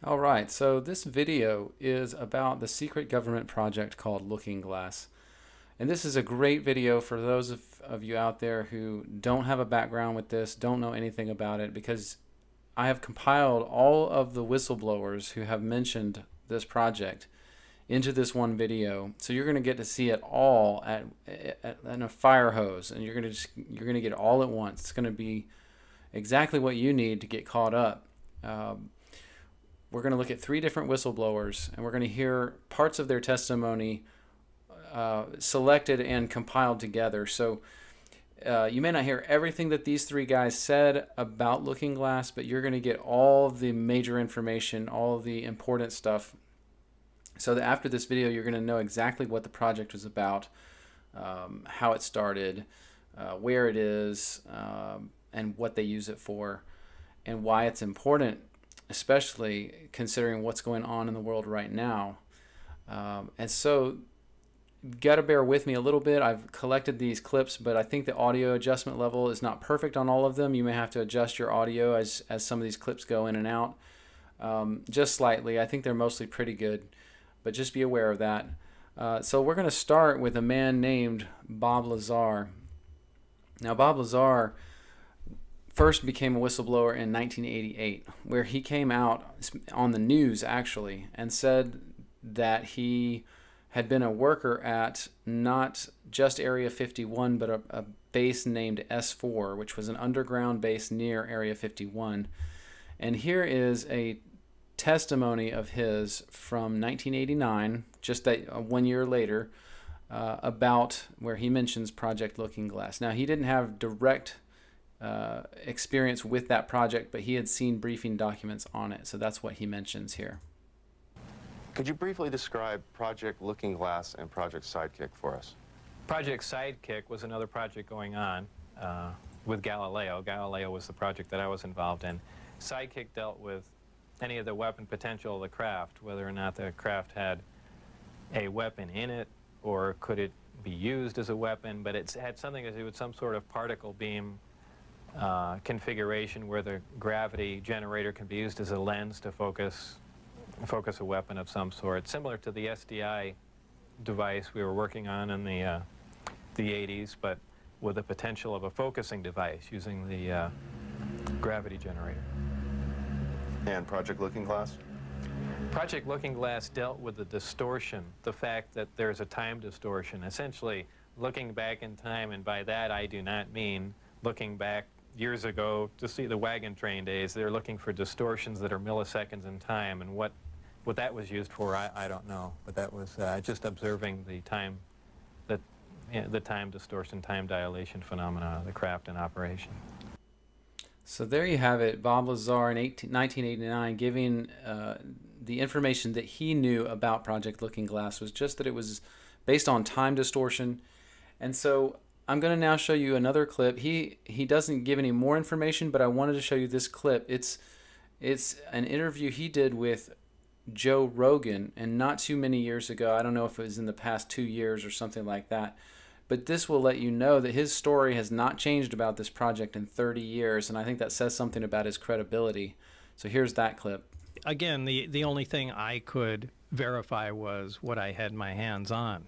All right, so this video is about the secret government project called Looking Glass. And this is a great video for those of you out there who don't have a background with this, don't know anything about it, because I have compiled all of the whistleblowers who have mentioned this project into this one video. So you're going to get to see it all in a fire hose, and you're going to get it all at once. It's going to be exactly what you need to get caught up. We're going to look at three different whistleblowers, and we're going to hear parts of their testimony selected and compiled together. So you may not hear everything that these three guys said about Looking Glass, but you're going to get all of the major information, all of the important stuff, so that after this video you're going to know exactly what the project was about, how it started, where it is, and what they use it for, and why it's important, especially considering what's going on in the world right now. And so you've got to bear with me a little bit. I've collected these clips, but I think the audio adjustment level is not perfect on all of them. You may have to adjust your audio as some of these clips go in and out, just slightly. I think they're mostly pretty good, but just be aware of that. So we're going to start with a man named Bob Lazar. Now, Bob Lazar first became a whistleblower in 1988, where he came out on the news actually and said that he had been a worker at not just Area 51, but a base named S4, which was an underground base near Area 51. And here is a testimony of his from 1989, just that 1 year later, about where he mentions Project Looking Glass. Now, he didn't have direct experience with that project, but he had seen briefing documents on it, so that's what he mentions here. Could you briefly describe Project Looking Glass and Project Sidekick for us? Project Sidekick was another project going on with Galileo. Galileo was the project that I was involved in. Sidekick dealt with any of the weapon potential of the craft, whether or not the craft had a weapon in it or could it be used as a weapon, but it had something to do with some sort of particle beam configuration where the gravity generator can be used as a lens to focus a weapon of some sort, similar to the SDI device we were working on in the 80s, but with the potential of a focusing device using the gravity generator. And Project Looking Glass? Project Looking Glass dealt with the distortion, the fact that there's a time distortion, essentially looking back in time, and by that I do not mean looking back years ago to see the wagon train days. They're looking for distortions that are milliseconds in time, and what that was used for, I don't know, but that was just observing the time, the time distortion, time dilation phenomena of the craft in operation. So there you have it, Bob Lazar in 1989 giving the information that he knew about Project Looking Glass was just that it was based on time distortion. And so I'm going to now show you another clip. He doesn't give any more information, but I wanted to show you this clip. It's an interview he did with Joe Rogan, and not too many years ago. I don't know if it was in the past 2 years or something like that. But this will let you know that his story has not changed about this project in 30 years, and I think that says something about his credibility. So here's that clip. Again, the only thing I could verify was what I had my hands on.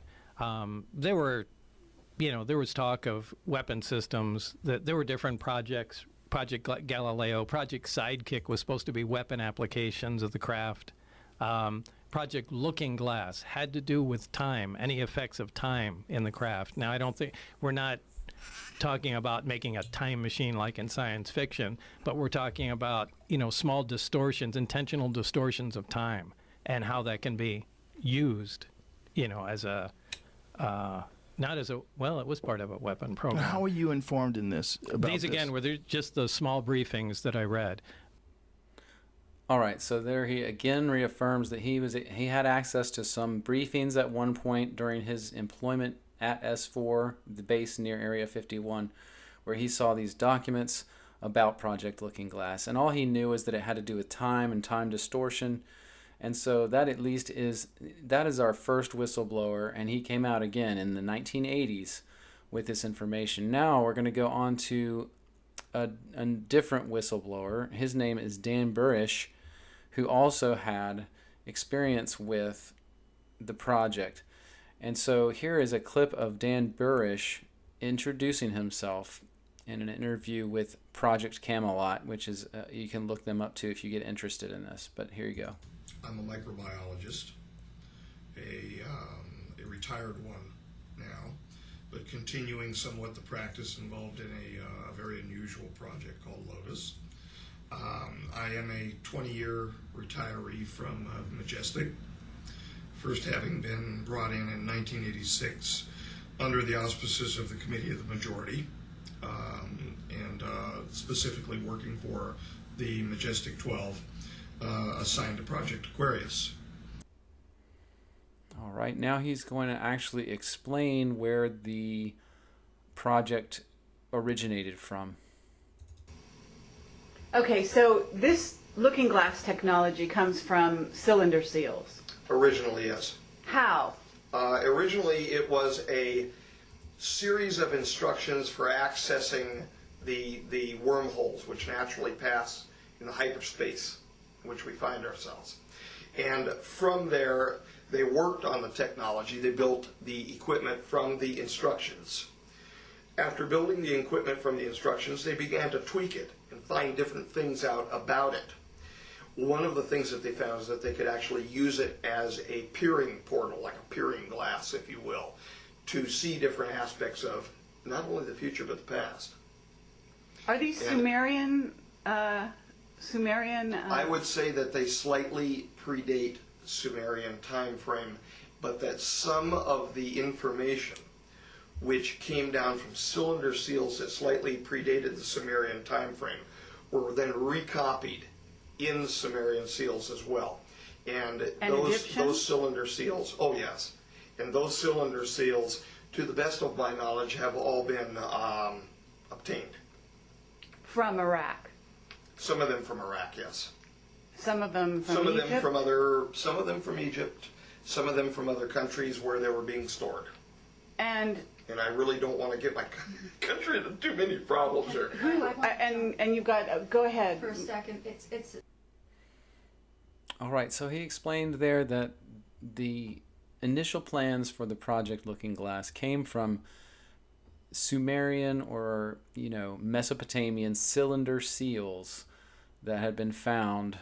There was talk of weapon systems, that there were different projects. Project Galileo, Project Sidekick was supposed to be weapon applications of the craft. Project Looking Glass had to do with time, any effects of time in the craft. Now, I don't think we're not talking about making a time machine like in science fiction, but we're talking about, small distortions, intentional distortions of time, and how that can be used, as a not as a, well, it was part of a weapon program. How are you informed in this about These, this? again, were just the small briefings that I read. All right, so there he again reaffirms that he had access to some briefings at one point during his employment at S4, the base near Area 51, where he saw these documents about Project Looking Glass. And all he knew was that it had to do with time and time distortion. And so that at least is our first whistleblower, and he came out again in the 1980s with this information. Now we're going to go on to a different whistleblower. His name is Dan Burish, who also had experience with the project. And so here is a clip of Dan Burish introducing himself in an interview with Project Camelot, which is, you can look them up too if you get interested in this. But here you go. I'm a microbiologist, a retired one now, but continuing somewhat the practice involved in a very unusual project called Lotus. I am a 20-year retiree from Majestic, first having been brought in 1986 under the auspices of the Committee of the Majority, and specifically working for the Majestic 12, assigned to Project Aquarius. All right, now he's going to actually explain where the project originated from. Okay, so this looking glass technology comes from cylinder seals. Originally, yes. How? Originally, it was a series of instructions for accessing the wormholes which naturally pass in the hyperspace in which we find ourselves. And from there, they worked on the technology. They built the equipment from the instructions. After building the equipment from the instructions, they began to tweak it and find different things out about it. One of the things that they found is that they could actually use it as a peering portal, like a peering glass, if you will, to see different aspects of not only the future but the past. Are these Sumerian? I would say that they slightly predate the Sumerian time frame, but that some of the information which came down from cylinder seals that slightly predated the Sumerian time frame were then recopied in Sumerian seals as well. And those cylinder seals, oh yes, and those cylinder seals, to the best of my knowledge, have all been obtained. From Iraq. Some of them from Iraq, yes. Some of them from Some of Egypt? them from Egypt, some of them from other countries where they were being stored. And I really don't want to get my country into too many problems here. and you've got go ahead. For a second, it's All right, so he explained there that the initial plans for the project Looking Glass came from Sumerian or, Mesopotamian cylinder seals that had been found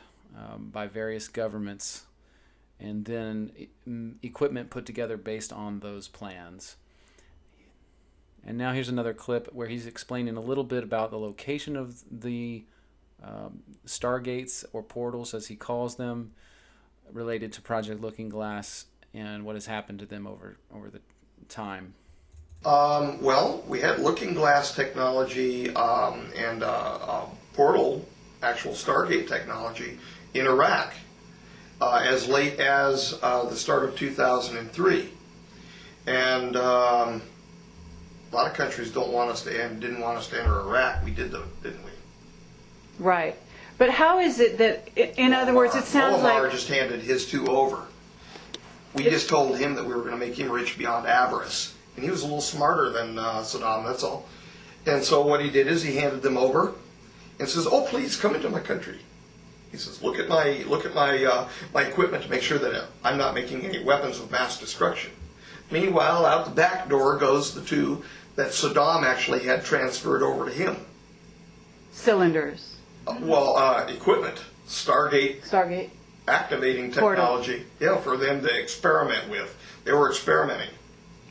by various governments, and then equipment put together based on those plans. And now here's another clip where he's explaining a little bit about the location of the Stargates, or portals as he calls them, related to Project Looking Glass and what has happened to them over the time. Well, we had Looking Glass technology and portal, actual Stargate technology in Iraq as late as the start of 2003. And a lot of countries didn't want us to enter Iraq. We did though, didn't we? Right. But how is it that, in other words, it sounds Muammar like... just handed his two over. We just told him that we were going to make him rich beyond avarice. And he was a little smarter than Saddam, that's all. And so what he did is he handed them over and says, "Oh, please come into my country." He says, look at my my equipment to make sure that I'm not making any weapons of mass destruction. Meanwhile, out the back door goes the two that Saddam actually had transferred over to him. Cylinders. Equipment, Stargate activating technology, for them to experiment with. They were experimenting.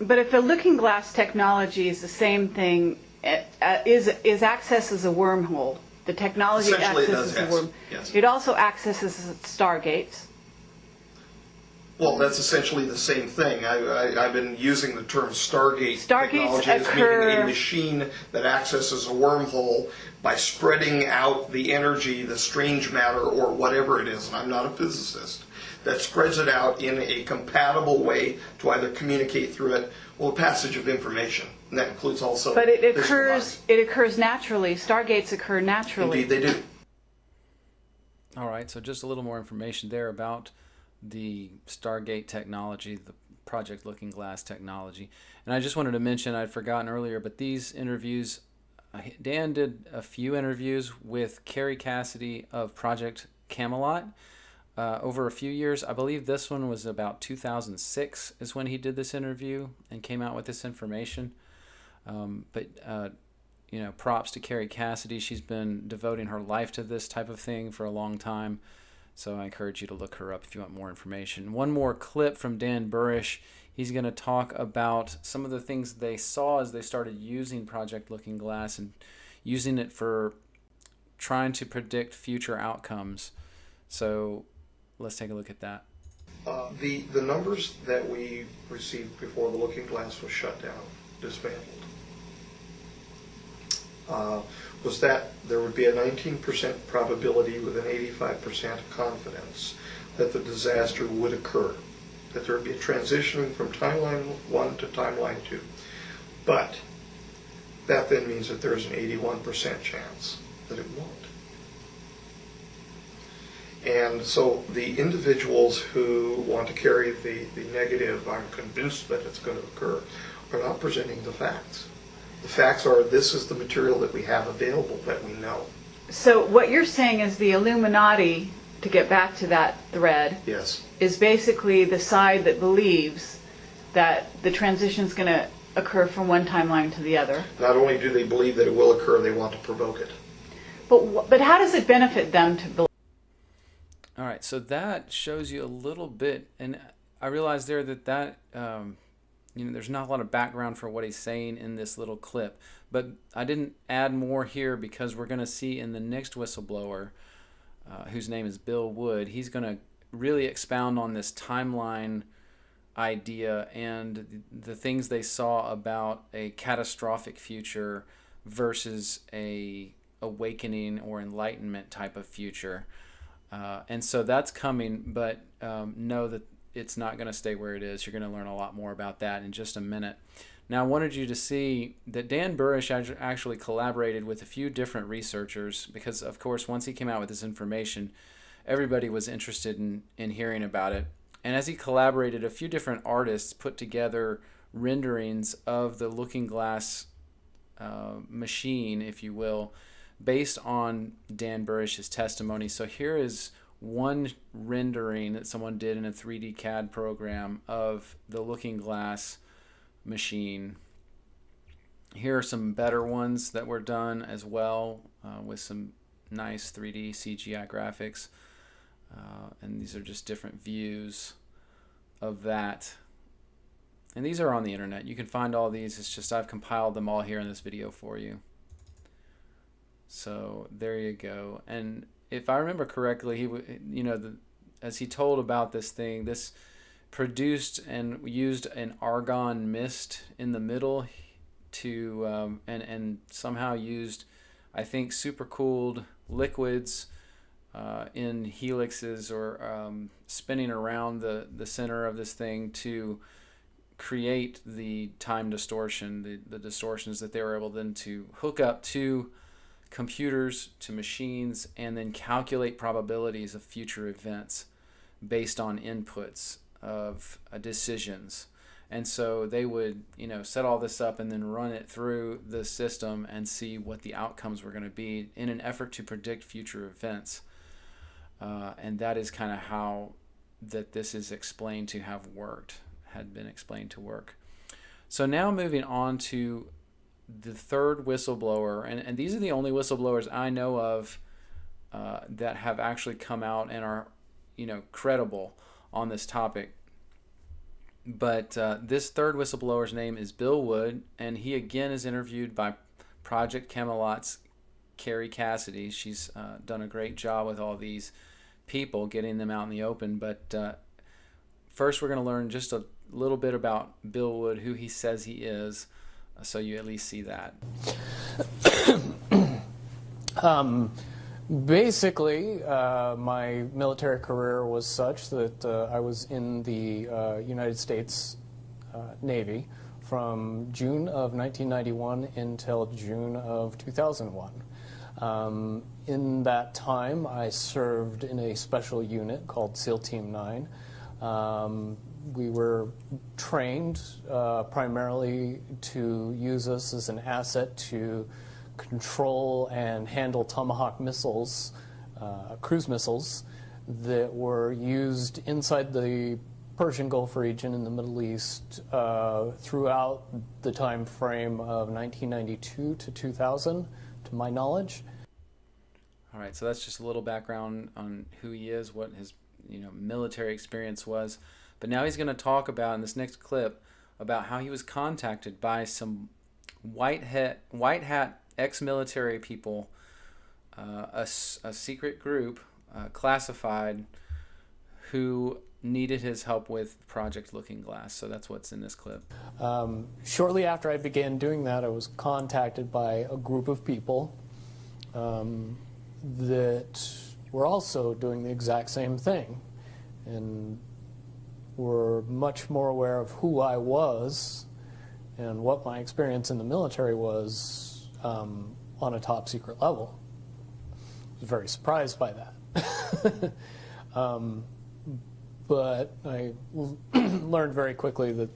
But if the Looking Glass technology is the same thing, is access as a wormhole. The technology Essentially, accesses a wormhole. Yes. It also accesses Stargates. Well, that's essentially the same thing. I've been using the term Stargate Stargates technology as occur... meaning a machine that accesses a wormhole by spreading out the energy, the strange matter, or whatever it is, and I'm not a physicist, that spreads it out in a compatible way to either communicate through it or passage of information. And that includes also... But it occurs naturally. Stargates occur naturally. Indeed, they do. All right, so just a little more information there about the Stargate technology, the Project Looking Glass technology. And I just wanted to mention, I'd forgotten earlier, but these interviews, Dan did a few interviews with Carrie Cassidy of Project Camelot. over a few years. I believe this one was about 2006 is when he did this interview and came out with this information. But props to Carrie Cassidy. She's been devoting her life to this type of thing for a long time. So I encourage you to look her up if you want more information. One more clip from Dan Burrish. He's going to talk about some of the things they saw as they started using Project Looking Glass and using it for trying to predict future outcomes. So let's take a look at that. The numbers that we received before the Looking Glass was shut down, dismantled, was that there would be a 19% probability with an 85% confidence that the disaster would occur, that there would be a transitioning from timeline 1 to timeline 2. But that then means that there's an 81% chance that it won't. And so the individuals who want to carry the negative, I'm convinced that it's going to occur, are not presenting the facts. The facts are, this is the material that we have available that we know. So what you're saying is the Illuminati, to get back to that thread, Yes. is basically the side that believes that the transition is going to occur from one timeline to the other. Not only do they believe that it will occur, they want to provoke it. But how does it benefit them to believe? All right, so that shows you a little bit, and I realized there that there's not a lot of background for what he's saying in this little clip, but I didn't add more here because we're going to see in the next whistleblower, whose name is Bill Wood, he's going to really expound on this timeline idea and the things they saw about a catastrophic future versus a awakening or enlightenment type of future. And so that's coming, but know that it's not going to stay where it is. You're going to learn a lot more about that in just a minute. Now, I wanted you to see that Dan Burrish actually collaborated with a few different researchers because, of course, once he came out with this information, everybody was interested in hearing about it. And as he collaborated, a few different artists put together renderings of the Looking Glass machine, if you will, based on Dan Burrish's testimony. So here is one rendering that someone did in a 3D CAD program of the Looking Glass machine. Here are some better ones that were done as well with some nice 3D CGI graphics. And these are just different views of that. And these are on the internet. You can find all these. It's just I've compiled them all here in this video for you. So there you go. And if I remember correctly, he as he told about this thing, this produced and used an argon mist in the middle to and somehow used, I think, supercooled liquids in helixes or spinning around the center of this thing to create the time distortion, the distortions that they were able then to hook up to computers, to machines, and then calculate probabilities of future events based on inputs of decisions. And so they would, set all this up and then run it through the system and see what the outcomes were going to be in an effort to predict future events. And that is kind of how that this is explained to have worked, had been explained to work. So now moving on to the third whistleblower, and these are the only whistleblowers I know of that have actually come out and are, credible on this topic. But this third whistleblower's name is Bill Wood, and he again is interviewed by Project Camelot's Carrie Cassidy. She's done a great job with all these people, getting them out in the open. But first we're going to learn just a little bit about Bill Wood, who he says he is, so you at least see that. Basically, my military career was such that I was in the United States Navy from June of 1991 until June of 2001. In that time, I served in a special unit called SEAL Team 9. We were trained primarily to use us as an asset to control and handle Tomahawk missiles, cruise missiles, that were used inside the Persian Gulf region in the Middle East throughout the time frame of 1992 to 2000, to my knowledge. All right, so that's just a little background on who he is, what his military experience was. But now he's going to talk about, in this next clip, about how he was contacted by some white hat ex-military people, a secret group, classified, who needed his help with Project Looking Glass. So that's what's in this clip. Shortly after I began doing that, I was contacted by a group of people that were also doing the exact same thing, and were much more aware of who I was and what my experience in the military was on a top secret level. I was very surprised by that. But I learned very quickly that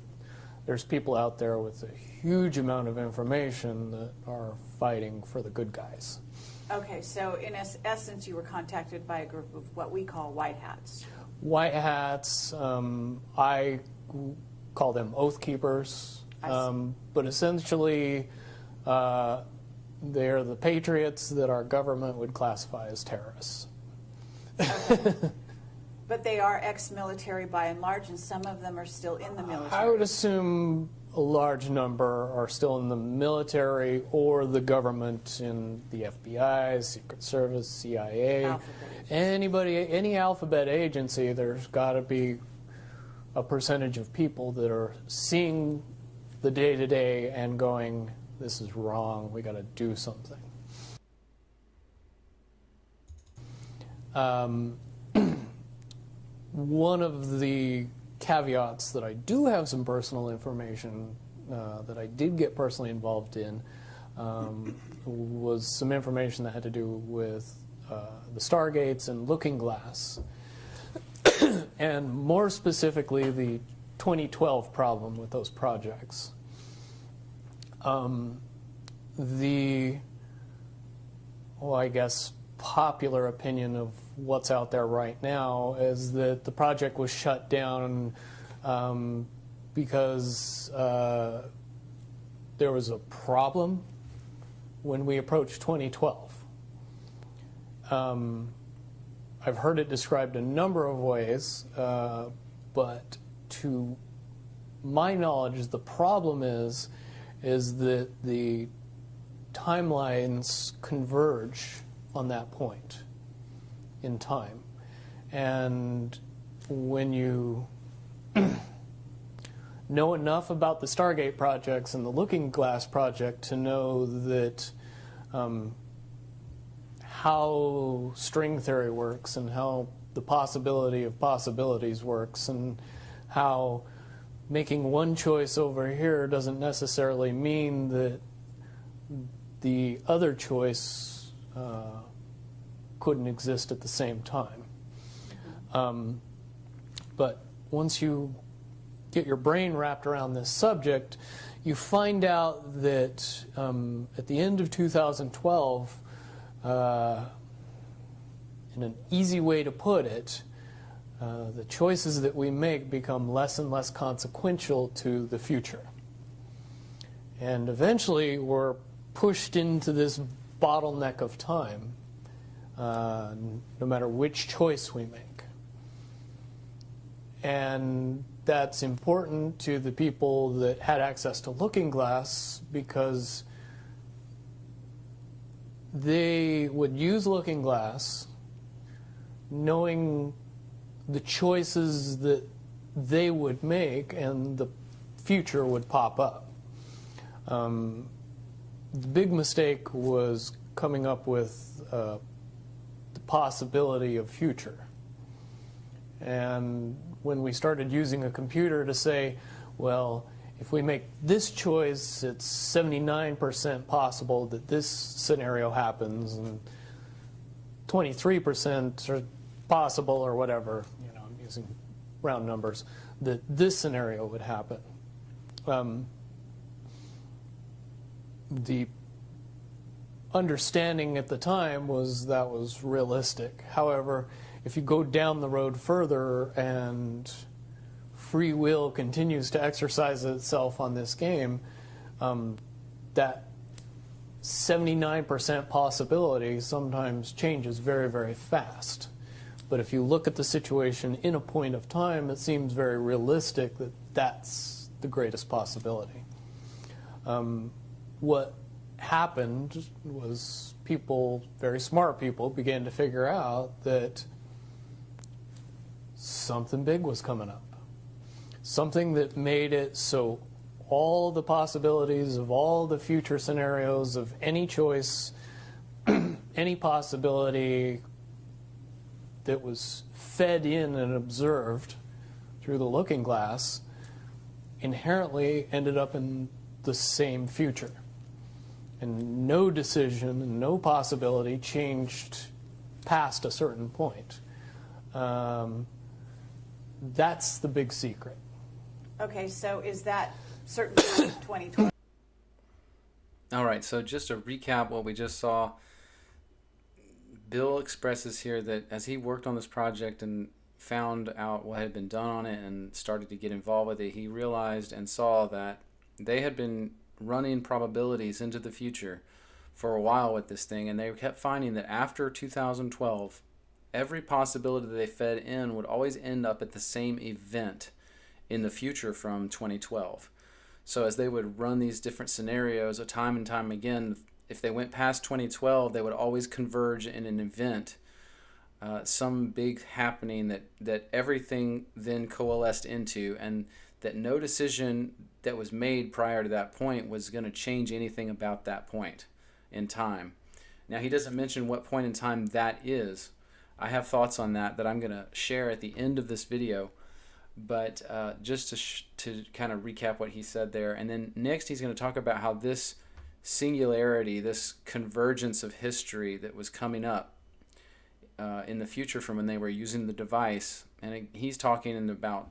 there's people out there with a huge amount of information that are fighting for the good guys. Okay, so in essence, you were contacted by a group of what we call white hats. White hats, I call them oath keepers, but essentially they're the patriots that our government would classify as terrorists. Okay. But they are ex-military by and large, and some of them are still in the military. I would assume a large number are still in the military or the government, in the FBI, Secret Service, CIA, any alphabet agency. There's got to be a percentage of people that are seeing the day-to-day and going, this is wrong, we got to do something. One of the caveats that I do have some personal information that I did get personally involved in was some information that had to do with the Stargates and Looking Glass, and more specifically the 2012 problem with those projects. I guess, popular opinion of what's out there right now is that the project was shut down because there was a problem when we approached 2012. I've heard it described a number of ways, but to my knowledge, the problem is that the timelines converge on that point in time. And when you know enough about the Stargate projects and the Looking Glass project to know that how string theory works and how the possibility of possibilities works and how making one choice over here doesn't necessarily mean that the other choice couldn't exist at the same time. But once you get your brain wrapped around this subject, you find out that at the end of 2012, in an easy way to put it, the choices that we make become less and less consequential to the future. And eventually we're pushed into this bottleneck of time, no matter which choice we make. And that's important to the people that had access to Looking Glass, because they would use Looking Glass knowing the choices that they would make and the future would pop up. The big mistake was coming up with the possibility of future. And when we started using a computer to say, well, if we make this choice, it's 79% possible that this scenario happens, and 23% are possible, or whatever, I'm using round numbers, that this scenario would happen. The understanding at the time was that was realistic. However, if you go down the road further and free will continues to exercise itself on this game, that 79% possibility sometimes changes very, very fast. But if you look at the situation in a point of time, it seems very realistic that that's the greatest possibility. What happened was people, very smart people, began to figure out that something big was coming up. Something that made it so all the possibilities of all the future scenarios of any choice, any possibility that was fed in and observed through the looking glass inherently ended up in the same future. And no decision and no possibility changed past a certain point. That's the big secret. Okay, so is that certainly 2020? All right, so just to recap what we just saw, Bill expresses here that as he worked on this project and found out what had been done on it and started to get involved with it, he realized and saw that they had been running probabilities into the future for a while with this thing, and they kept finding that after 2012, every possibility that they fed in would always end up at the same event in the future from 2012. So as they would run these different scenarios time and time again, if they went past 2012, they would always converge in an event, some big happening that everything then coalesced into, and that no decision that was made prior to that point was going to change anything about that point in time. Now, he doesn't mention what point in time that is. I have thoughts on that I'm going to share at the end of this video. But just to kind of recap what he said there, and then next he's going to talk about how this singularity, this convergence of history that was coming up in the future from when they were using the device, and he's talking in about,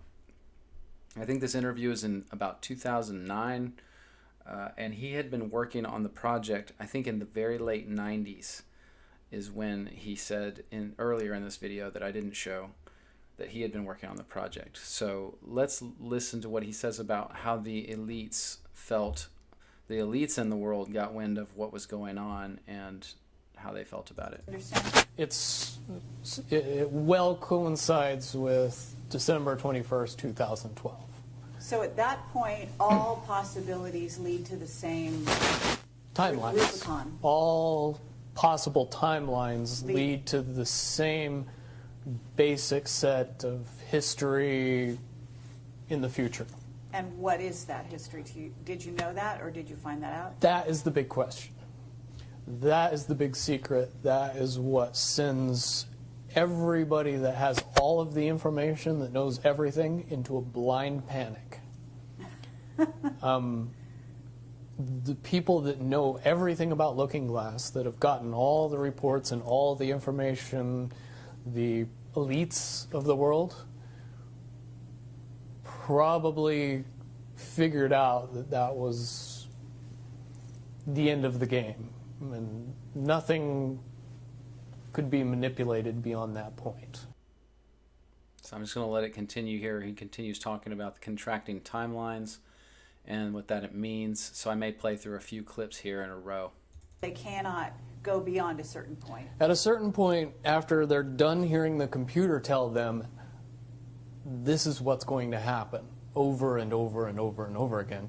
I think this interview is in about 2009, and he had been working on the project, I think in the very late 90s is when he said earlier in this video that I didn't show, that he had been working on the project. So let's listen to what he says about how the elites felt, the elites in the world got wind of what was going on and how they felt about it. It well coincides with December 21st, 2012. So at that point, all possibilities lead to the same Timelines. Rubicon. All possible timelines lead to the same basic set of history in the future. And what is that history to you? Did you know that, or did you find that out? That is the big question. That is the big secret. That is what sends everybody that has all of the information, that knows everything, into a blind panic. The people that know everything about Looking Glass, that have gotten all the reports and all the information, the elites of the world, probably figured out that that was the end of the game, and nothing could be manipulated beyond that point. So I'm just going to let it continue here. He continues talking about the contracting timelines and what that it means. So I may play through a few clips here in a row. They cannot go beyond a certain point. At a certain point, after they're done hearing the computer tell them this is what's going to happen over and over and over and over again,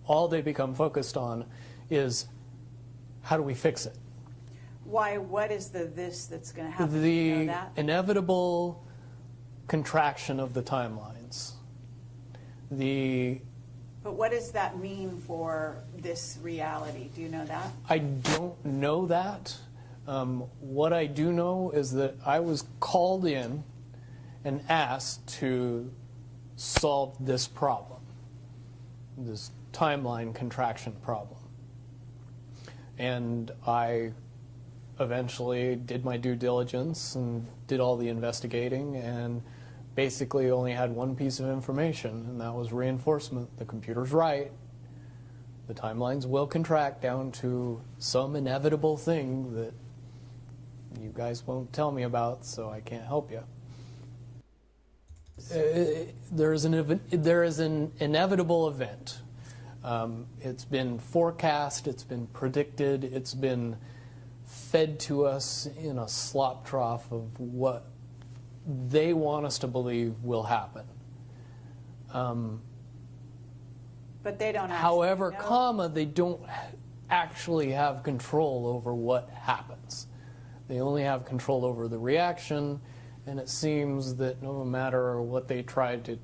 all they become focused on is how do we fix it? Why? What is this that's going to happen? The you know that? inevitable contraction of the timelines. But what does that mean for this reality? Do you know that? I don't know that. What I do know is that I was called in and asked to solve this problem, this timeline contraction problem. And I eventually did my due diligence and did all the investigating, and basically only had one piece of information, and that was reinforcement. The computer's right. The timelines will contract down to some inevitable thing that you guys won't tell me about, so I can't help you. There is an inevitable event. It's been forecast, it's been predicted, it's been fed to us in a slop trough of what they want us to believe will happen. But they don't. However, know. they don't actually have control over what happens. They only have control over the reaction, and it seems that no matter what they try to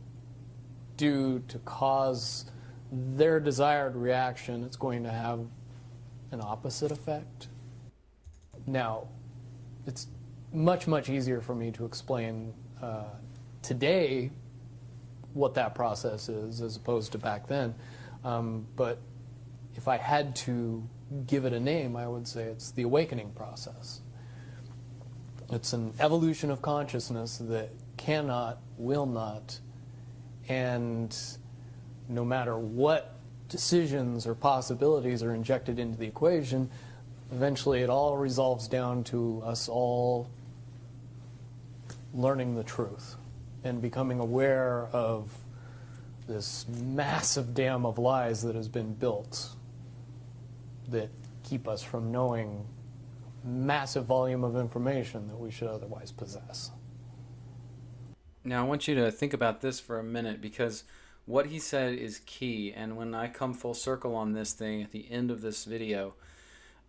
do to cause their desired reaction, it's going to have an opposite effect. Now, it's much, much easier for me to explain today what that process is as opposed to back then. But if I had to give it a name, I would say it's the awakening process. It's an evolution of consciousness that cannot, will not, and no matter what decisions or possibilities are injected into the equation, eventually it all resolves down to us all learning the truth and becoming aware of this massive dam of lies that has been built that keep us from knowing massive volume of information that we should otherwise possess. Now I want you to think about this for a minute, because what he said is key, and when I come full circle on this thing at the end of this video,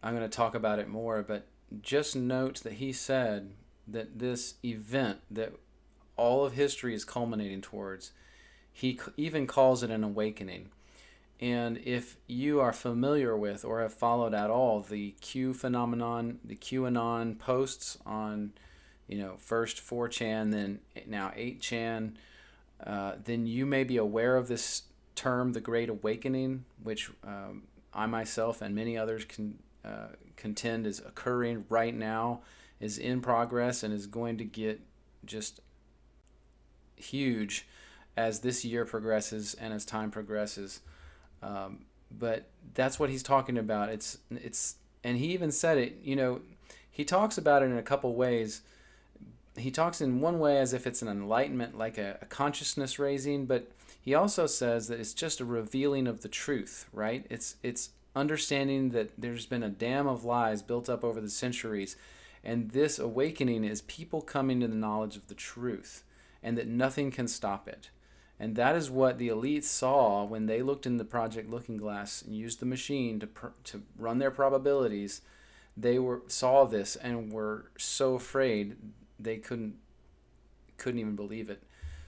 I'm going to talk about it more, but just note that he said that this event that all of history is culminating towards, he even calls it an awakening. And if you are familiar with or have followed at all the Q phenomenon, the QAnon posts on, first 4chan, then now 8chan, then you may be aware of this term, the Great Awakening, which I myself and many others can contend is occurring right now, is in progress, and is going to get just huge as this year progresses and as time progresses. But that's what he's talking about. It's and he even said it, he talks about it in a couple ways. He talks in one way as if it's an enlightenment, like a consciousness raising, but he also says that it's just a revealing of the truth, right? It's understanding that there's been a dam of lies built up over the centuries, and this awakening is people coming to the knowledge of the truth, and that nothing can stop it. And that is what the elites saw when they looked in the Project Looking Glass and used the machine to run their probabilities. They saw this and were so afraid they couldn't even believe it.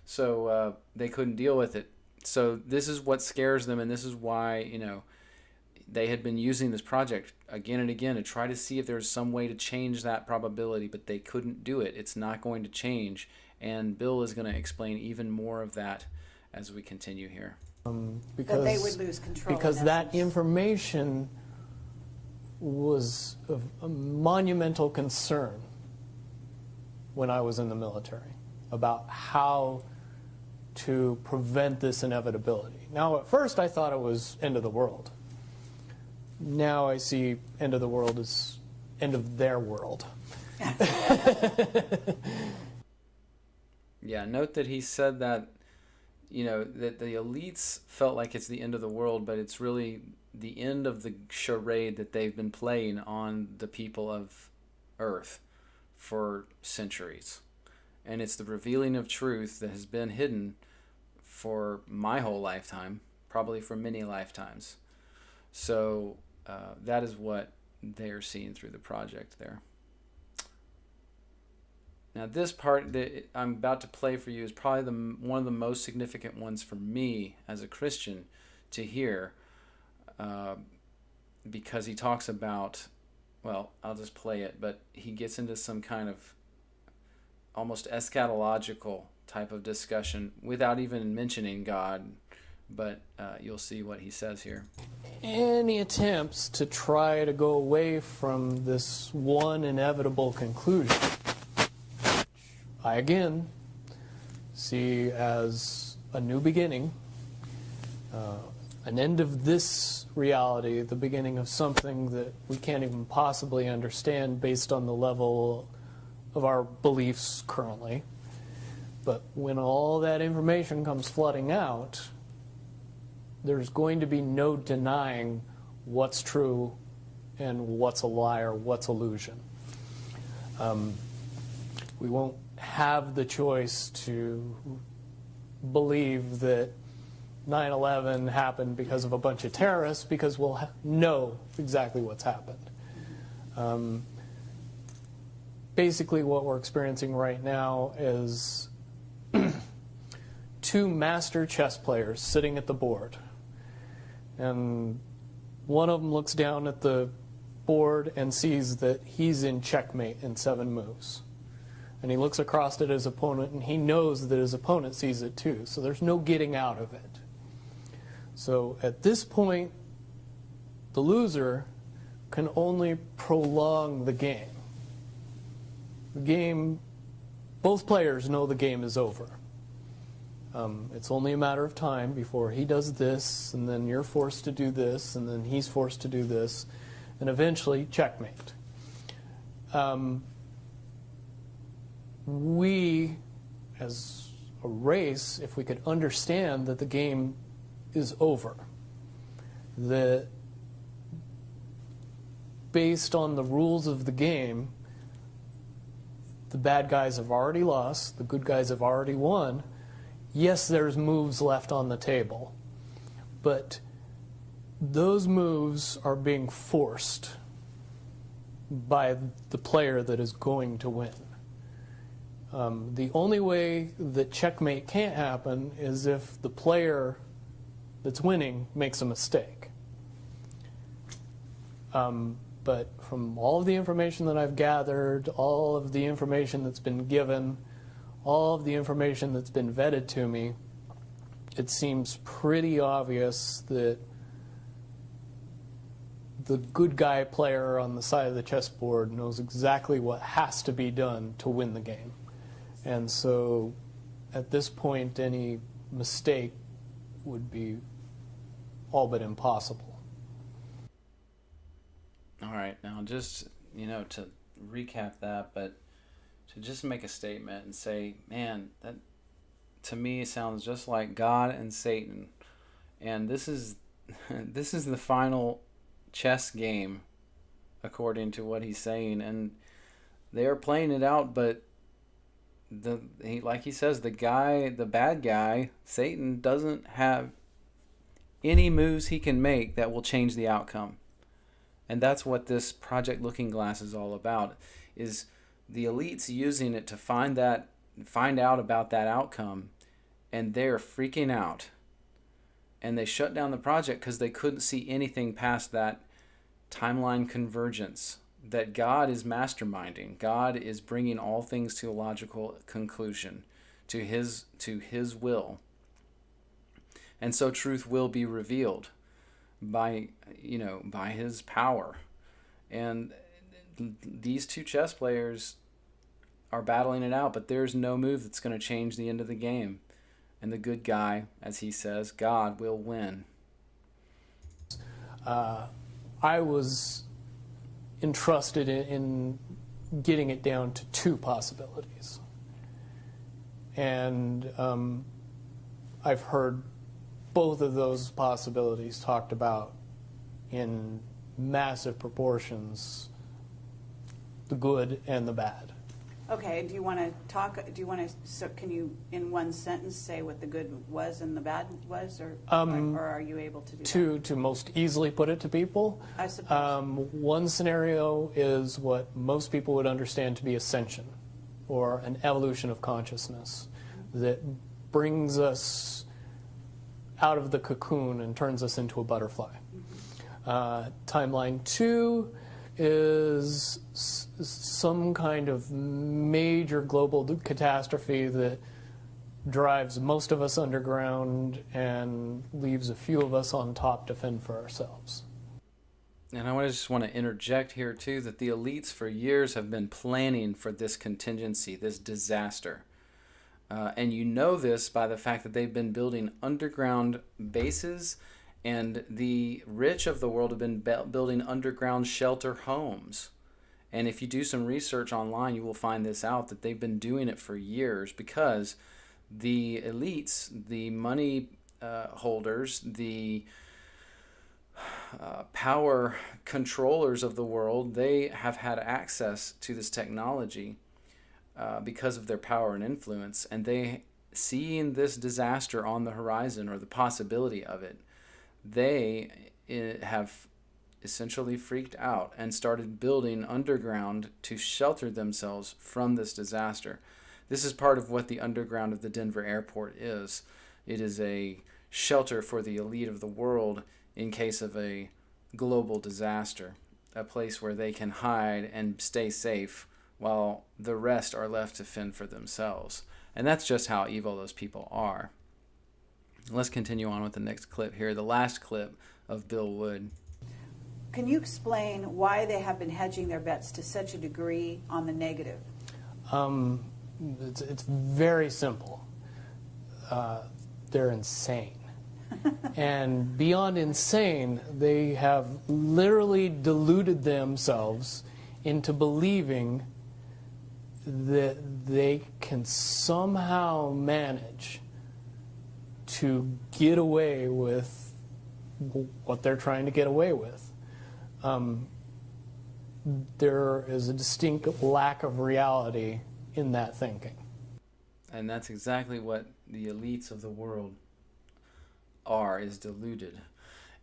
So they couldn't deal with it. So this is what scares them, and this is why they had been using this project again and again to try to see if there was some way to change that probability, but they couldn't do it. It's not going to change. And Bill is going to explain even more of that as we continue here. Because they would lose control. Because that information was of a monumental concern when I was in the military about how to prevent this inevitability. Now, at first I thought it was end of the world. Now I see end of the world as end of their world. Yeah, note that he said that, that the elites felt like it's the end of the world, but it's really the end of the charade that they've been playing on the people of Earth for centuries. And it's the revealing of truth that has been hidden for my whole lifetime, probably for many lifetimes. So that is what they're seeing through the project there. Now this part that I'm about to play for you is probably one of the most significant ones for me as a Christian to hear, because he talks about, well, I'll just play it, but he gets into some kind of almost eschatological type of discussion without even mentioning God, but you'll see what he says here. Any attempts to try to go away from this one inevitable conclusion, I again see as a new beginning, an end of this reality, the beginning of something that we can't even possibly understand based on the level of our beliefs currently. But when all that information comes flooding out, there's going to be no denying what's true and what's a lie or what's illusion. We won't have the choice to believe that 9/11 happened because of a bunch of terrorists, because we'll know exactly what's happened. Basically what we're experiencing right now is two master chess players sitting at the board. And one of them looks down at the board and sees that he's in checkmate in 7 moves. And he looks across at his opponent, and he knows that his opponent sees it too. So there's no getting out of it. So at this point, the loser can only prolong the game. The game, both players know the game is over. It's only a matter of time before he does this, and then you're forced to do this, and then he's forced to do this, and eventually checkmate. We, as a race, if we could understand that the game is over, that based on the rules of the game, the bad guys have already lost, the good guys have already won. Yes, there's moves left on the table, but those moves are being forced by the player that is going to win. The only way that checkmate can't happen is if the player that's winning makes a mistake. But from all of the information that I've gathered, all of the information that's been given, all of the information that's been vetted to me, it seems pretty obvious that the good guy player on the side of the chessboard knows exactly what has to be done to win the game. And so at this point, any mistake would be all but impossible. All right, now just, to recap that, but to just make a statement and say, man, that to me sounds just like God and Satan. And this is this is the final chess game according to what he's saying, and they are playing it out, but like he says, the bad guy, Satan, doesn't have any moves he can make that will change the outcome. And that's what this Project Looking Glass is all about, is the elites using it to find out about that outcome, and they're freaking out. And they shut down the project because they couldn't see anything past that timeline convergence that God is masterminding. God is bringing all things to a logical conclusion, to his will. And so truth will be revealed by his power. And these two chess players are battling it out, but there's no move that's going to change the end of the game. And the good guy, as he says, God will win. I was entrusted in getting it down to 2 possibilities. And I've heard both of those possibilities talked about in massive proportions, the good and the bad. Okay, can you in one sentence say what the good was and the bad was, or are you able to do that? To most easily put it to people, I suppose. One scenario is what most people would understand to be ascension, or an evolution of consciousness that brings us out of the cocoon and turns us into a butterfly. Timeline 2 is some kind of major global catastrophe that drives most of us underground and leaves a few of us on top to fend for ourselves. And I just want to interject here too that the elites for years have been planning for this contingency, this disaster. And you know this by the fact that they've been building underground bases And the rich of the world have been building underground shelter homes. And if you do some research online, you will find this out, that they've been doing it for years, because the elites, the money holders, the power controllers of the world, they have had access to this technology because of their power and influence. And they, seeing this disaster on the horizon, or the possibility of it, they have essentially freaked out and started building underground to shelter themselves from this disaster. This is part of what the underground of the Denver airport is. It is a shelter for the elite of the world in case of a global disaster, a place where they can hide and stay safe while the rest are left to fend for themselves. And that's just how evil those people are. Let's continue on with the next clip here, the last clip of Bill Wood. Can you explain why they have been hedging their bets to such a degree on the negative? It's very simple. They're insane. And beyond insane, they have literally deluded themselves into believing that they can somehow manage to get away with what they're trying to get away with. There is a distinct lack of reality in that thinking. And that's exactly what the elites of the world are, is deluded.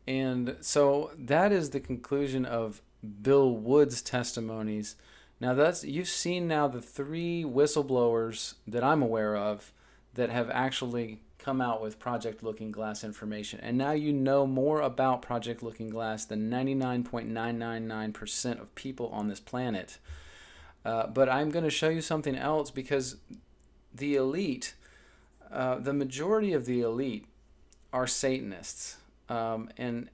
And so that is the conclusion of Bill Wood's testimonies. Now you've seen now the 3 whistleblowers that I'm aware of that have actually come out with Project Looking Glass information. And now you know more about Project Looking Glass than 99.999% of people on this planet. But I'm going to show you something else, because the elite, the majority of the elite are Satanists. And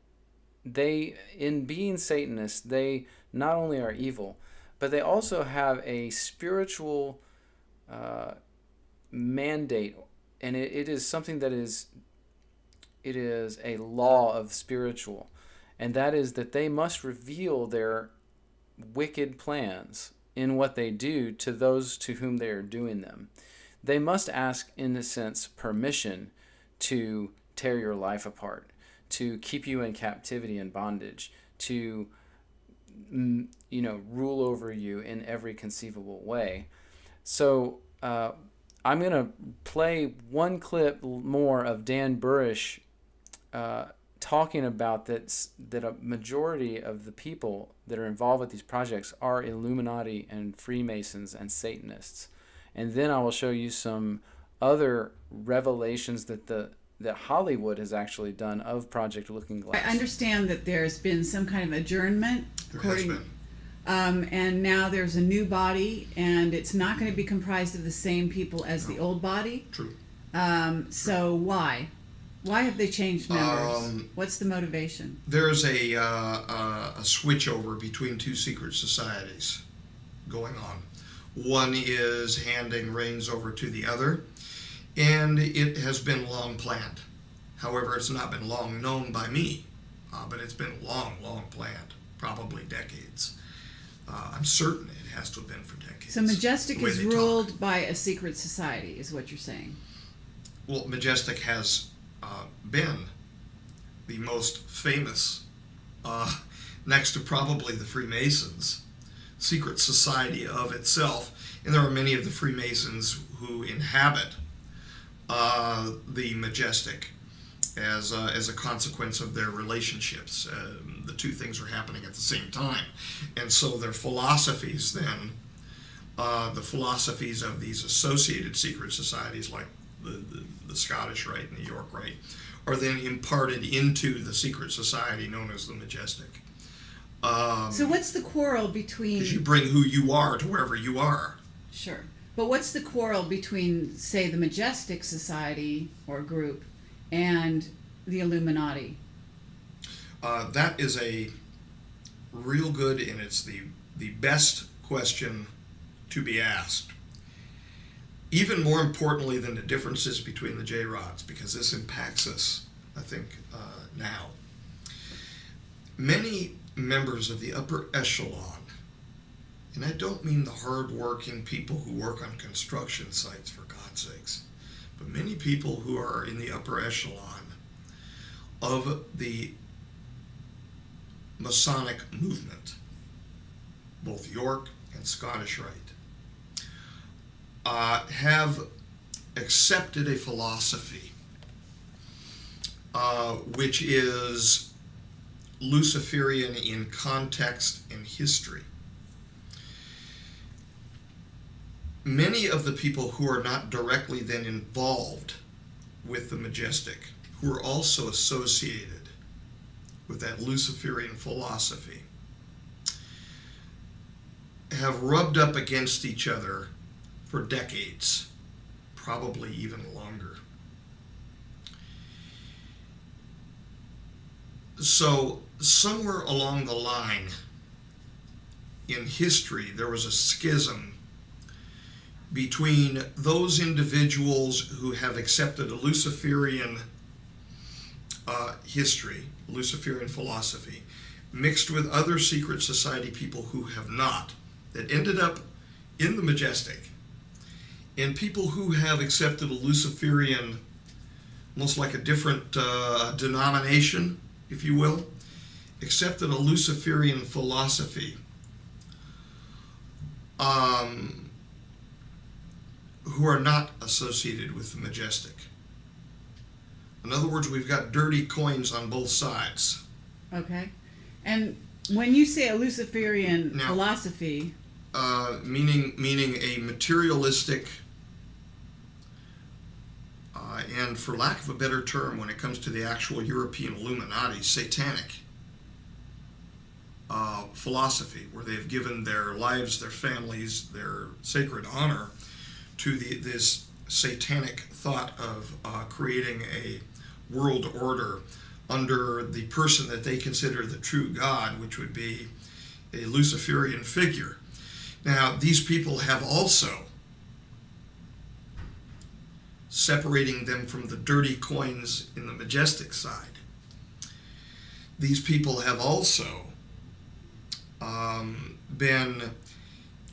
they, in being Satanists, they not only are evil, but they also have a spiritual mandate. And it is something that it is a law of spiritual. And that is that they must reveal their wicked plans in what they do to those to whom they are doing them. They must ask, in a sense, permission to tear your life apart, to keep you in captivity and bondage, to rule over you in every conceivable way. So I'm going to play one clip more of Dan Burrish talking about that a majority of the people that are involved with these projects are Illuminati and Freemasons and Satanists. And then I will show you some other revelations that Hollywood has actually done of Project Looking Glass. I understand that there's been some kind of adjournment. There has been. And now there's a new body, and it's not going to be comprised of the same people as the old body. True. So why? Why have they changed members? What's the motivation? There's a switchover between 2 secret societies going on. One is handing reins over to the other, and it has been long planned. However, it's not been long known by me, but it's been long planned, probably decades. I'm certain it has to have been for decades. So Majestic is ruled by a secret society, is what you're saying? Well, Majestic has been the most famous, next to probably the Freemasons, secret society of itself. And there are many of the Freemasons who inhabit the Majestic as a consequence of their relationships. The 2 things are happening at the same time. And so their philosophies then, the philosophies of these associated secret societies like the Scottish Rite and the York Rite, are then imparted into the secret society known as the Majestic. So what's the quarrel between... Because you bring who you are to wherever you are. Sure. But what's the quarrel between, say, the Majestic Society or group and the Illuminati? That is a real good, and it's the best question to be asked. Even more importantly than the differences between the J-Rods, because this impacts us I think, now. Many members of the upper echelon, and I don't mean the hard-working people who work on construction sites, for God's sakes, but many people who are in the upper echelon of the Masonic movement, both York and Scottish Rite, have accepted a philosophy which is Luciferian in context and history. Many of the people who are not directly then involved with the Majestic, who are also associated with that Luciferian philosophy, have rubbed up against each other for decades, probably even longer. So somewhere along the line in history, there was a schism between those individuals who have accepted a Luciferian history, Luciferian philosophy, mixed with other secret society people who have not, that ended up in the Majestic, and people who have accepted a Luciferian, almost like a different denomination, if you will, accepted a Luciferian philosophy, who are not associated with the Majestic. In other words, we've got dirty coins on both sides. Okay. And when you say a Luciferian Now, philosophy, meaning a materialistic, and for lack of a better term, when it comes to the actual European Illuminati, satanic philosophy, where they've given their lives, their families, their sacred honor to this satanic thought of creating a world order under the person that they consider the true God, which would be a Luciferian figure. Now, these people have also, separating them from the dirty coins in the Majestic side, these people have also been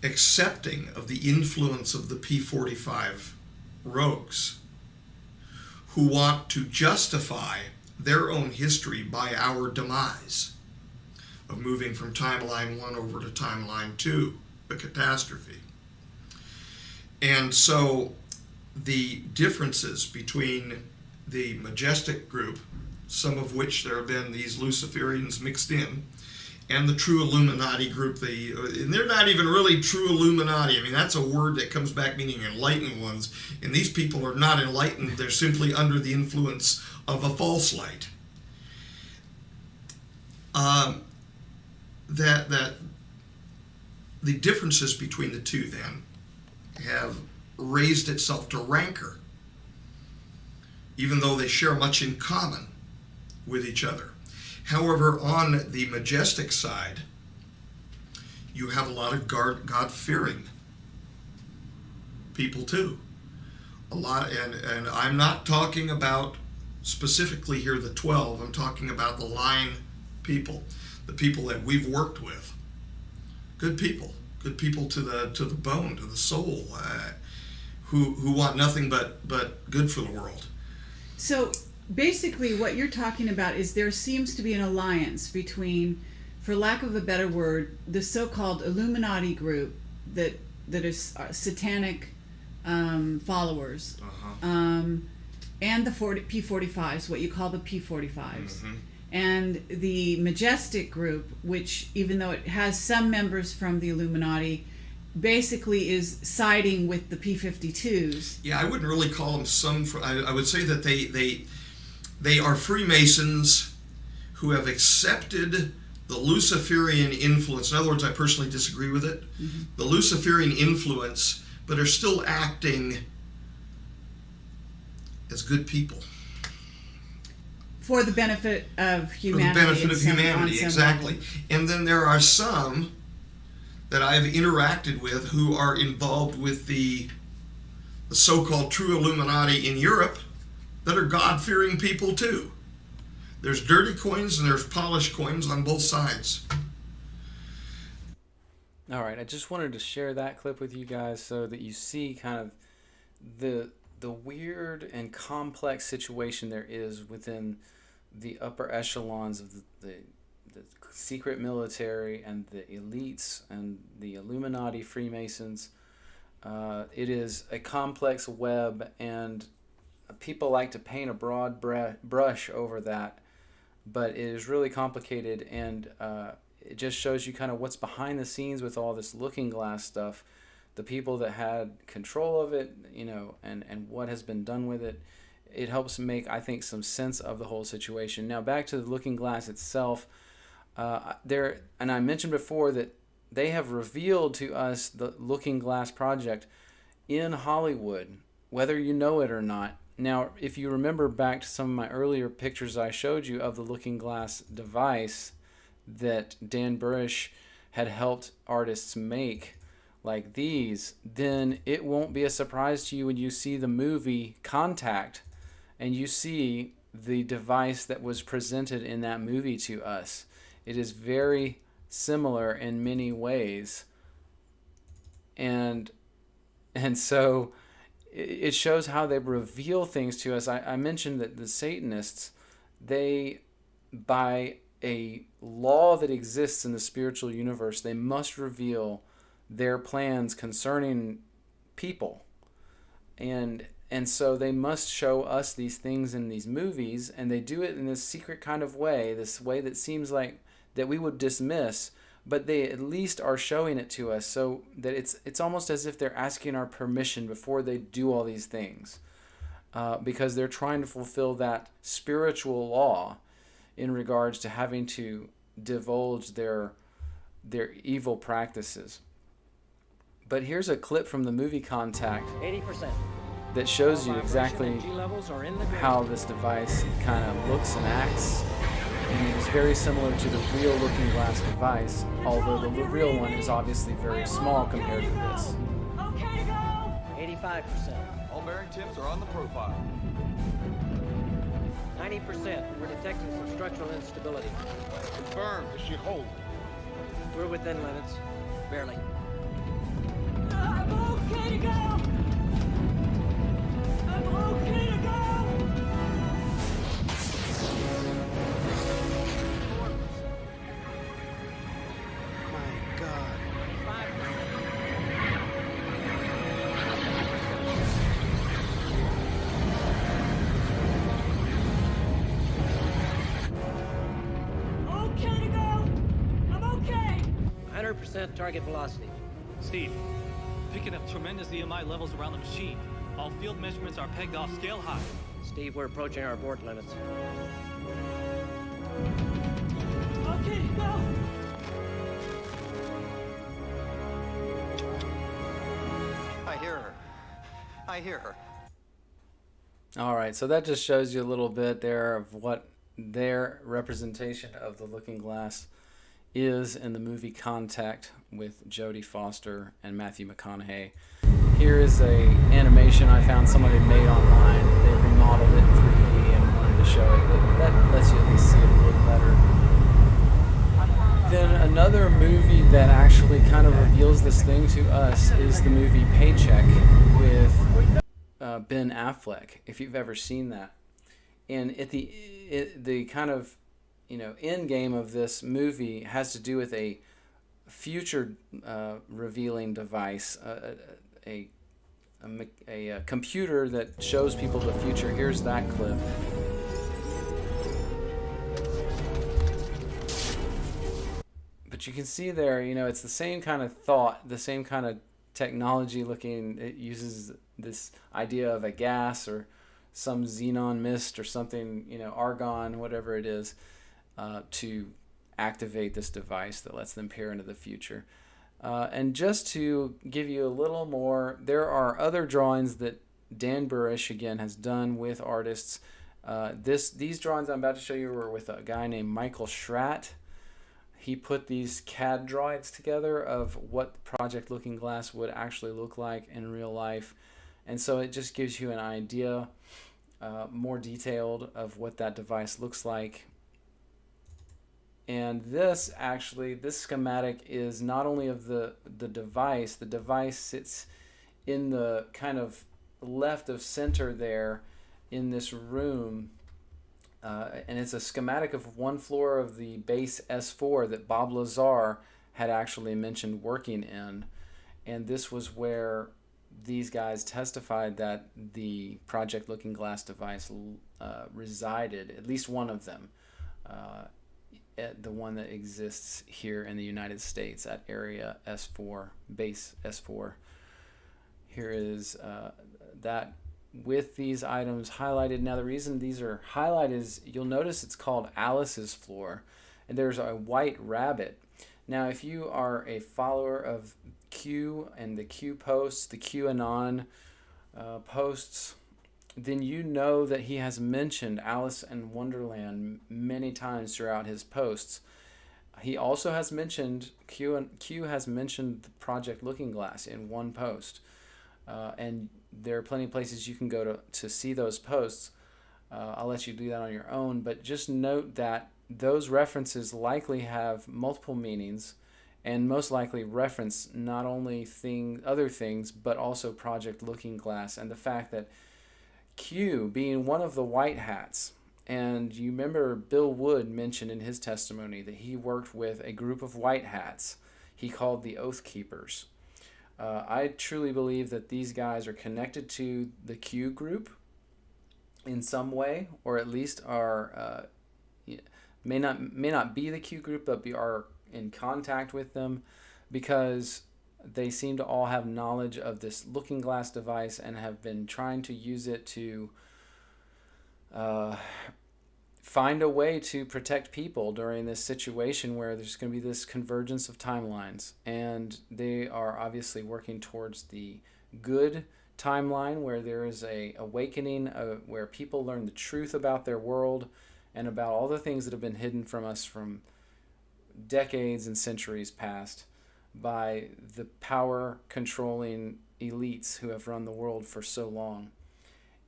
accepting of the influence of the P45 rogues, who want to justify their own history by our demise of moving from timeline 1 over to timeline 2, the catastrophe. And so the differences between the Majestic group, some of which there have been these Luciferians mixed in, and the true Illuminati group, and they're not even really true Illuminati. I mean, that's a word that comes back meaning enlightened ones, and these people are not enlightened. They're simply under the influence of a false light. That the differences between the two then have raised itself to rancor, even though they share much in common with each other. However, on the Majestic side, you have a lot of God-fearing people too. A lot, and I'm not talking about specifically here the 12. I'm talking about the line people, the people that we've worked with. Good people to the bone, to the soul, who want nothing but good for the world. so basically what you're talking about is there seems to be an alliance between, for lack of a better word, the so-called Illuminati group that is satanic followers, and the P45s, what you call the P45s, and the Majestic group, which even though it has some members from the Illuminati, basically is siding with the P52s. Yeah, I wouldn't really call them I would say that they are Freemasons who have accepted the Luciferian influence. In other words, I personally disagree with it. The Luciferian influence, but are still acting as good people. For the benefit of humanity. For the benefit of humanity, exactly. Level. And then there are some that I've interacted with who are involved with the so-called true Illuminati in Europe that are God-fearing people too. There's dirty coins and there's polished coins on both sides. All right, I just wanted to share that clip with you guys so that you see kind of the weird and complex situation there is within the upper echelons of the secret military and the elites and the Illuminati Freemasons. It is a complex web, and people like to paint a broad brush over that, but it is really complicated, and it just shows you kind of what's behind the scenes with all this looking glass stuff, the people that had control of it, and what has been done with it. It helps make, I think, some sense of the whole situation. Now, back to the looking glass itself. And I mentioned before that they have revealed to us the Looking Glass project in Hollywood, whether you know it or not. Now, if you remember back to some of my earlier pictures I showed you of the Looking Glass device that Dan Burish had helped artists make, like these, then it won't be a surprise to you when you see the movie Contact and you see the device that was presented in that movie to us. It is very similar in many ways. And so it shows how they reveal things to us. I mentioned that the Satanists, they, by a law that exists in the spiritual universe, they must reveal their plans concerning people. And so they must show us these things in these movies, and they do it in this secret kind of way, this way that seems like that we would dismiss, but they at least are showing it to us, so that it's almost as if they're asking our permission before they do all these things, because they're trying to fulfill that spiritual law in regards to having to divulge their evil practices. But here's a clip from the movie Contact 80%. that shows you exactly how this device kind of looks and acts. And it is very similar to the real Looking Glass device, although the real one is obviously very small compared to this. Okay to go. 85%. All bearing tips are on the profile. 90%. We're detecting some structural instability. Confirmed. Is she whole? We're within limits. Barely. I'm okay to go. I'm okay to go. My God. 5%. Okay to go. I'm okay. 100% target velocity. Steve, picking up tremendous EMI levels around the machine. All field measurements are pegged off scale high. Steve, we're approaching our abort limits. Okay to go. I hear her. I hear her. All right, so that just shows you a little bit there of what their representation of the Looking Glass is in the movie Contact with Jodie Foster and Matthew McConaughey. Here is a animation I found somebody made online. They remodeled it in 3D and wanted to show it. That lets you at least see it a little better. Then another movie that actually kind of reveals this thing to us is the movie Paycheck with Ben Affleck, if you've ever seen that. And at the kind of end game of this movie has to do with a future revealing device, a computer that shows people the future. Here's that clip. But you can see there, it's the same kind of thought, the same kind of technology looking. It uses this idea of a gas or some xenon mist or something, argon, whatever it is, to activate this device that lets them peer into the future. And just to give you a little more, there are other drawings that Dan Burish, again, has done with artists. These drawings I'm about to show you were with a guy named Michael Schratt. He put these CAD drawings together of what Project Looking Glass would actually look like in real life. And so it just gives you an idea, more detailed, of what that device looks like. And this schematic is not only of the device. The device sits in the kind of left of center there in this room. And it's a schematic of one floor of the base S4 that Bob Lazar had actually mentioned working in. And this was where these guys testified that the Project Looking Glass device resided, at least one of them, at the one that exists here in the United States at Area S4, Base S4. Here is that with these items highlighted. Now the reason these are highlighted is you'll notice it's called Alice's floor, and there's a white rabbit. Now if you are a follower of Q and the Q posts, the QAnon posts, then you know that he has mentioned Alice in Wonderland many times throughout his posts. He also has mentioned, Q has mentioned the Project Looking Glass in one post. And there are plenty of places you can go to see those posts. I'll let you do that on your own, but just note that those references likely have multiple meanings and most likely reference not only other things, but also Project Looking Glass and the fact that Q being one of the white hats, and you remember Bill Wood mentioned in his testimony that he worked with a group of white hats he called the Oath Keepers. I truly believe that these guys are connected to the Q group in some way, or at least are may not be the Q group, but are in contact with them, because they seem to all have knowledge of this looking glass device and have been trying to use it to find a way to protect people during this situation where there's going to be this convergence of timelines. And they are obviously working towards the good timeline where there is a awakening, where people learn the truth about their world and about all the things that have been hidden from us from decades and centuries past by the power controlling elites who have run the world for so long.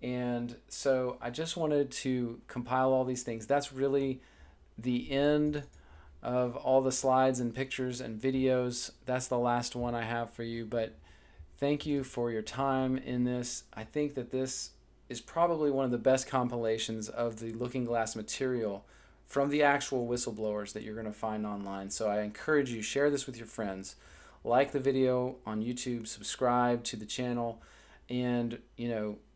And so I just wanted to compile all these things. That's really the end of all the slides and pictures and videos. That's the last one I have for you, but thank you for your time in this. I think that this is probably one of the best compilations of the Looking Glass material from the actual whistleblowers that you're going to find online. So I encourage you, share this with your friends. Like the video on YouTube, subscribe to the channel, and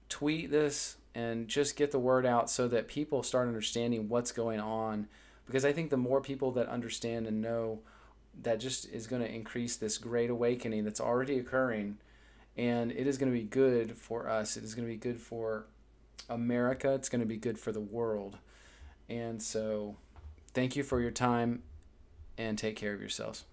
tweet this and just get the word out so that people start understanding what's going on, because I think the more people that understand and know, that just is going to increase this great awakening that's already occurring, and it is going to be good for us. It is going to be good for America. It's going to be good for the world. And so thank you for your time, and take care of yourselves.